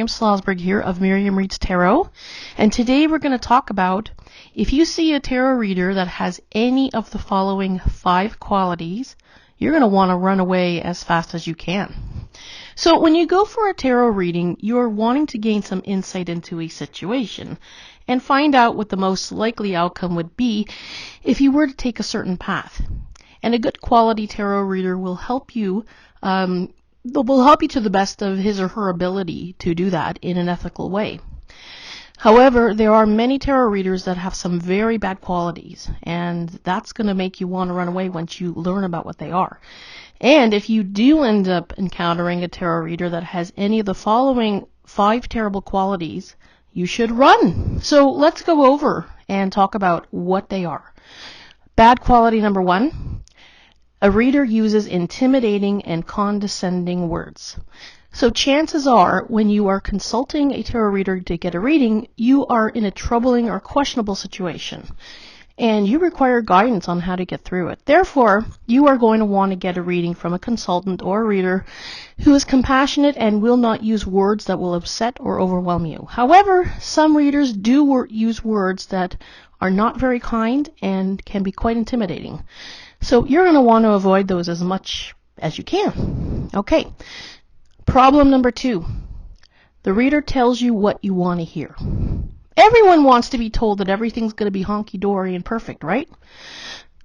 Miriam Slozberg here of Miriam Reads Tarot, and today we're going to talk about if you see a tarot reader that has any of the following 5 qualities, you're going to want to run away as fast as you can. So when you go for a tarot reading, you're wanting to gain some insight into a situation and find out what the most likely outcome would be if you were to take a certain path. And a good quality tarot reader will help you to the best of his or her ability to do that in an ethical way. However, there are many tarot readers that have some very bad qualities, and that's going to make you want to run away once you learn about what they are. And if you do end up encountering a tarot reader that has any of the following 5 terrible qualities, you should run. So let's go over and talk about what they are. Bad quality number 1. A reader uses intimidating and condescending words. So chances are, when you are consulting a tarot reader to get a reading, you are in a troubling or questionable situation, and you require guidance on how to get through it. Therefore, you are going to want to get a reading from a consultant or a reader who is compassionate and will not use words that will upset or overwhelm you. However, some readers do use words that are not very kind and can be quite intimidating. So you're going to want to avoid those as much as you can. Okay. Problem number 2. The reader tells you what you want to hear. Everyone wants to be told that everything's going to be honky-dory and perfect, right?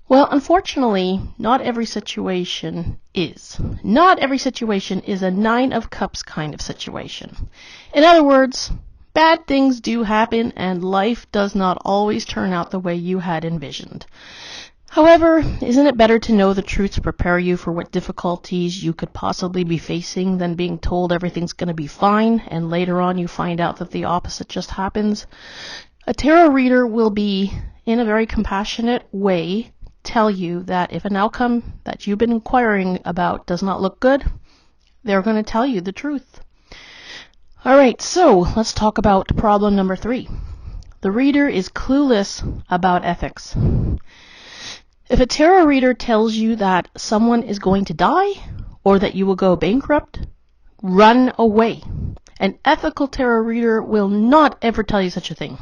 Well, unfortunately, not every situation is. Not every situation is a 9 of Cups kind of situation. In other words, bad things do happen and life does not always turn out the way you had envisioned. However, isn't it better to know the truth to prepare you for what difficulties you could possibly be facing than being told everything's going to be fine and later on you find out that the opposite just happens? A tarot reader will be, in a very compassionate way, tell you that if an outcome that you've been inquiring about does not look good, they're going to tell you the truth. Alright, so let's talk about problem number 3. The reader is clueless about ethics. If a tarot reader tells you that someone is going to die or that you will go bankrupt, run away. An ethical tarot reader will not ever tell you such a thing.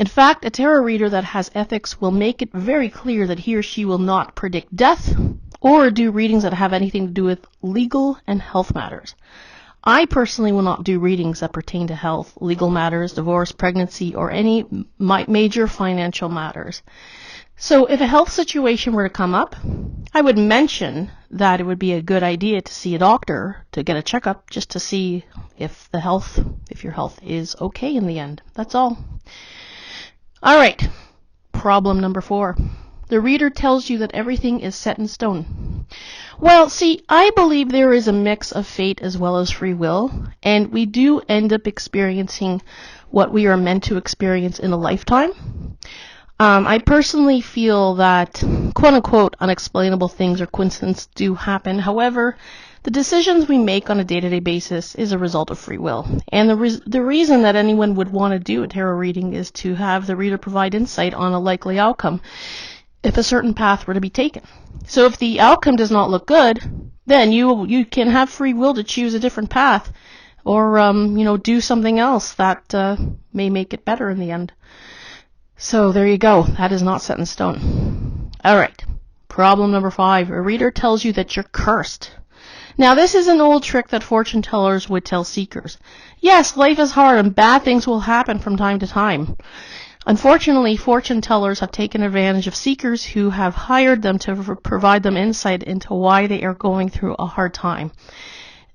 In fact, a tarot reader that has ethics will make it very clear that he or she will not predict death or do readings that have anything to do with legal and health matters. I personally will not do readings that pertain to health, legal matters, divorce, pregnancy, or any major financial matters. So if a health situation were to come up, I would mention that it would be a good idea to see a doctor to get a checkup just to see if your health is okay in the end. That's all. All right. Problem number 4. The reader tells you that everything is set in stone. Well, see, I believe there is a mix of fate as well as free will, and we do end up experiencing what we are meant to experience in a lifetime. I personally feel that quote-unquote unexplainable things or coincidences do happen. However, the decisions we make on a day-to-day basis is a result of free will. And the reason that anyone would want to do a tarot reading is to have the reader provide insight on a likely outcome if a certain path were to be taken. So if the outcome does not look good, then you can have free will to choose a different path or do something else that may make it better in the end. So there you go. That is not set in stone. All right. Problem number 5. A reader tells you that you're cursed. Now, this is an old trick that fortune tellers would tell seekers. Yes, life is hard and bad things will happen from time to time. Unfortunately, fortune tellers have taken advantage of seekers who have hired them to provide them insight into why they are going through a hard time.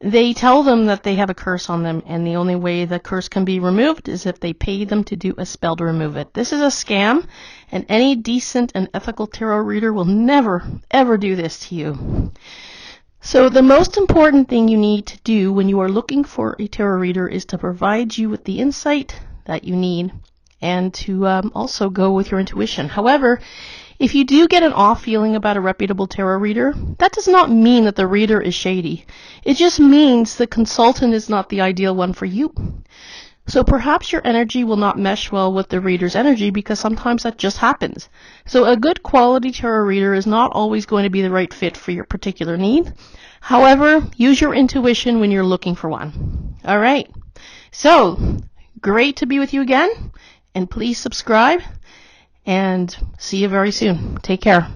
They tell them that they have a curse on them, and the only way the curse can be removed is if they pay them to do a spell to remove it. This is a scam, and any decent and ethical tarot reader will never, ever do this to you. So the most important thing you need to do when you are looking for a tarot reader is to provide you with the insight that you need and to also go with your intuition. However, if you do get an off feeling about a reputable tarot reader, that does not mean that the reader is shady. It just means the consultant is not the ideal one for you. So perhaps your energy will not mesh well with the reader's energy because sometimes that just happens. So a good quality tarot reader is not always going to be the right fit for your particular need. However, use your intuition when you're looking for one. All right. So, great to be with you again, and please subscribe, and see you very soon. Take care.